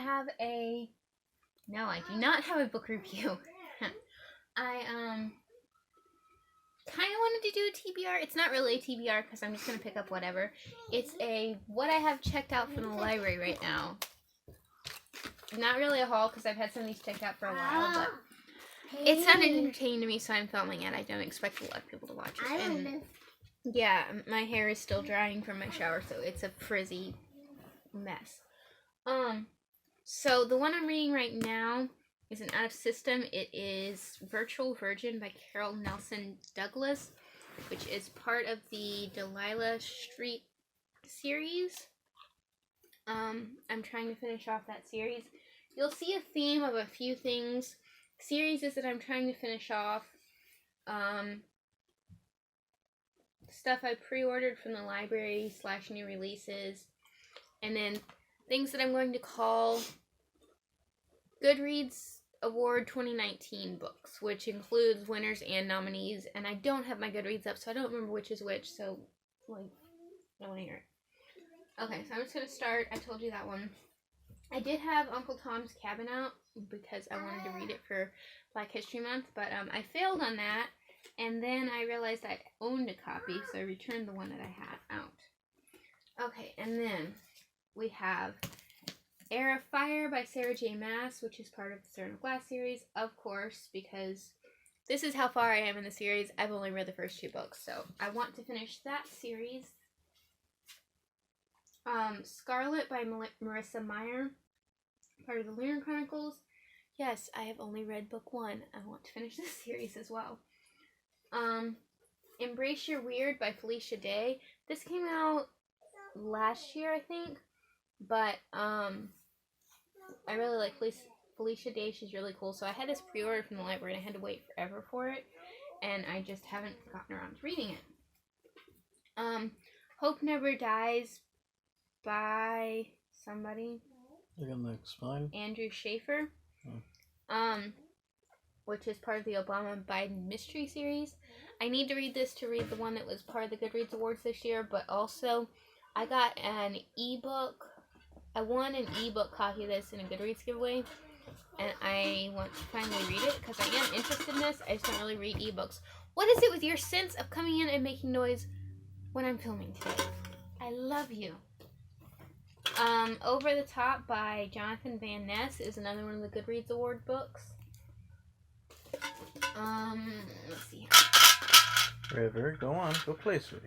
have a... No, I do not have a book review. I, kind of wanted to do a TBR. It's not really a TBR because I'm just going to pick up whatever. It's a what I have checked out from the library right now. Not really a haul because I've had some of these checked out for a while, but it sounded entertaining to me, so I'm filming it. I don't expect a lot of people to watch it. And yeah, my hair is still drying from my shower, so it's a frizzy mess. So the one I'm reading right now is an out of system. It is Virtual Virgin by Carol Nelson Douglas, which is part of the Delilah Street series. I'm trying to finish off that series. You'll see a theme of a few things. Series is that I'm trying to finish off. Stuff I pre-ordered from the library / new releases. And then things that I'm going to call Goodreads Award 2019 books, which includes winners and nominees. And I don't have my Goodreads up, so I don't remember which is which. So, like, I want to hear it. Okay, so I'm just going to start. I told you that one. I did have Uncle Tom's Cabin out because I wanted to read it for Black History Month, but I failed on that. And then I realized I owned a copy, so I returned the one that I had out. Okay, and then we have Air of Fire by Sarah J. Maas, which is part of the Serena Glass series, of course, because this is how far I am in the series. I've only read the first 2 books, so I want to finish that series. Scarlet by Marissa Meyer, part of the Lunar Chronicles. Yes, I have only read book 1. I want to finish this series as well. Embrace Your Weird by Felicia Day. This came out last year, I think, but I really like Felicia Day. She's really cool. So I had this pre-order from the library and I had to wait forever for it, and I just haven't gotten around to reading it. Hope Never Dies by somebody. You're gonna explain? Andrew Schaefer. Which is part of the Obama-Biden mystery series. I need to read this to read the one that was part of the Goodreads Awards this year, but also I got an ebook. I won an ebook copy of this in a Goodreads giveaway, and I want to finally read it because I am interested in this. I just don't really read ebooks. What is it with your sense of coming in and making noise when I'm filming today? I love you. Over the Top by Jonathan Van Ness is another one of the Goodreads Award books. Let's see here. River, go on. Go play, sweetie.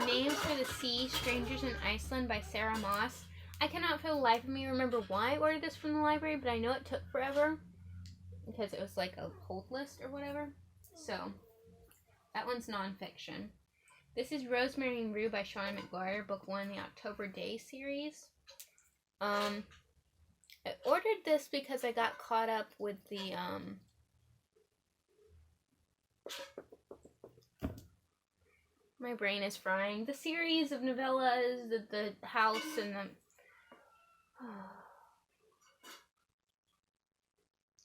Names for the Sea, Strangers in Iceland by Sarah Moss. I cannot for the life of me remember why I ordered this from the library, but I know it took forever because it was like a hold list or whatever. So, that one's nonfiction. This is Rosemary and Rue by Shauna McGuire, book 1 in the October Day series. I ordered this because I got caught up with the, my brain is frying. The series of novellas, the house, and the...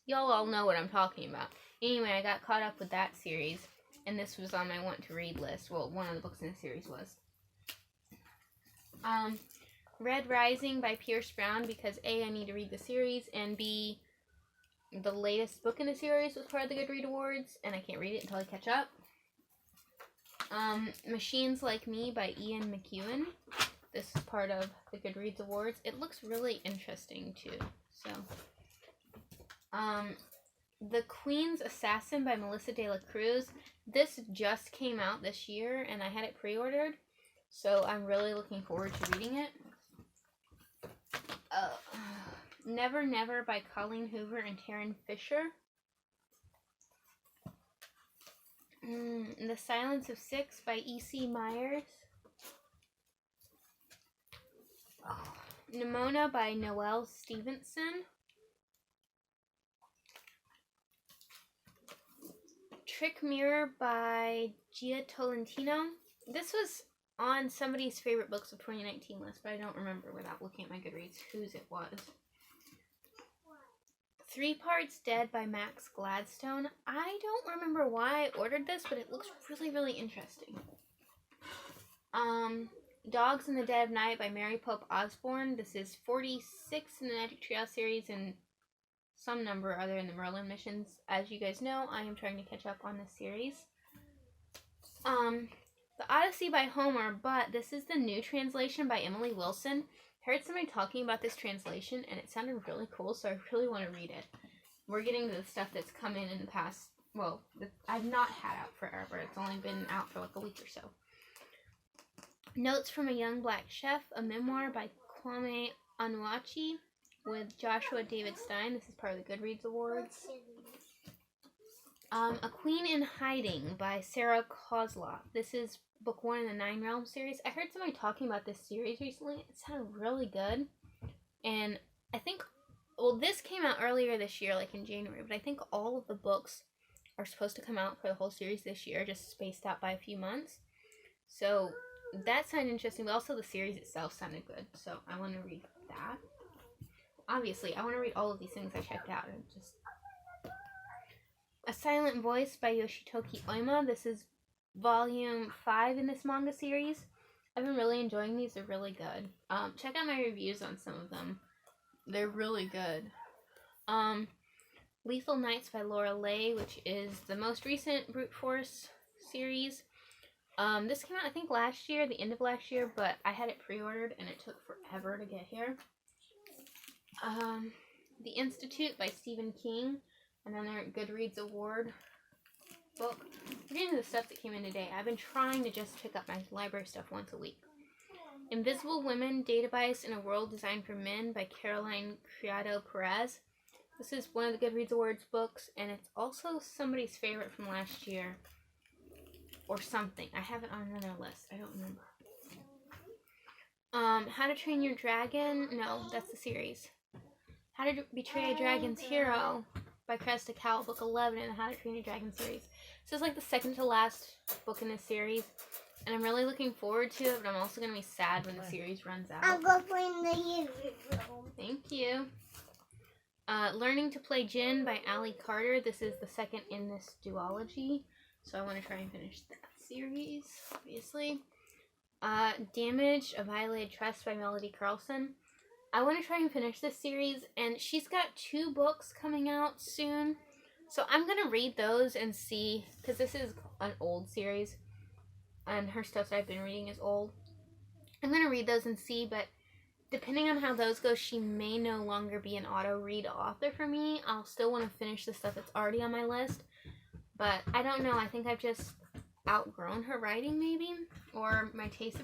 Y'all all know what I'm talking about. Anyway, I got caught up with that series, and this was on my want-to-read list. Well, one of the books in the series was. Red Rising by Pierce Brown, because A, I need to read the series, and B, the latest book in the series was part of the Goodreads Awards, and I can't read it until I catch up. Machines Like Me by Ian McEwan. This is part of the Goodreads Awards. It looks really interesting, too. So, The Queen's Assassin by Melissa De La Cruz. This just came out this year, and I had it pre-ordered, so I'm really looking forward to reading it. Never Never by Colleen Hoover and Taryn Fisher. The Silence of Six by E.C. Myers. Nimona by Noelle Stevenson. Trick Mirror by Gia Tolentino. This was on somebody's favorite books of 2019 list, but I don't remember without looking at my Goodreads whose it was. 3 Parts Dead by Max Gladstone. I don't remember why I ordered this, but it looks really, really interesting. Dogs in the Dead of Night by Mary Pope Osborne. This is 46 in the Magic Treehouse series and some number other in the Merlin missions. As you guys know, I am trying to catch up on this series. The Odyssey by Homer, but this is the new translation by Emily Wilson. I heard somebody talking about this translation and it sounded really cool, so I really want to read it. We're getting to the stuff that's come in the past, well, I've not had out forever. It's only been out for like a week or so. Notes from a Young Black Chef, a memoir by Kwame Onwuachi with Joshua David Stein. This is part of the Goodreads Awards. A Queen in Hiding by Sarah Kozlov. This is book 1 in the Nine Realms series. I heard somebody talking about this series recently. It sounded really good. And I think, well, this came out earlier this year, like in January, but I think all of the books are supposed to come out for the whole series this year, just spaced out by a few months. So that sounded interesting, but also the series itself sounded good. So I want to read that. Obviously, I want to read all of these things I checked out. And just A Silent Voice by Yoshitoki Oima. This is volume 5 in this manga series. I've been really enjoying these. They're really good. Check out my reviews on some of them. They're really good. Lethal Nights by Laura Lay, which is the most recent Brute Force series. This came out, I think, last year, the end of last year, but I had it pre-ordered and it took forever to get here. The Institute by Stephen King, another Goodreads Award book. We're getting to the stuff that came in today. I've been trying to just pick up my library stuff once a week. Invisible Women, Database in a World Designed for Men by Caroline Criado Perez. This is one of the Goodreads Awards books, and it's also somebody's favorite from last year. Or something. I have it on another list. I don't remember. How to Train Your Dragon. No, that's the series. How to Betray a Dragon's Hero by Cresta Cowell, book 11 in the How to Train Your Dragon series. This is like the second to last book in this series, and I'm really looking forward to it, but I'm also going to be sad when the series runs out. I'll go find the YouTube. Thank you. Learning to Play Gin by Allie Carter. This is the second in this duology, so I want to try and finish that series, obviously. Damage, A Violated Trust by Melody Carlson. I want to try and finish this series, and she's got 2 books coming out soon, so I'm going to read those and see, because this is an old series, and her stuff that I've been reading is old. I'm going to read those and see, but depending on how those go, she may no longer be an auto-read author for me. I'll still want to finish the stuff that's already on my list, but I don't know. I think I've just outgrown her writing, maybe, or my tastes have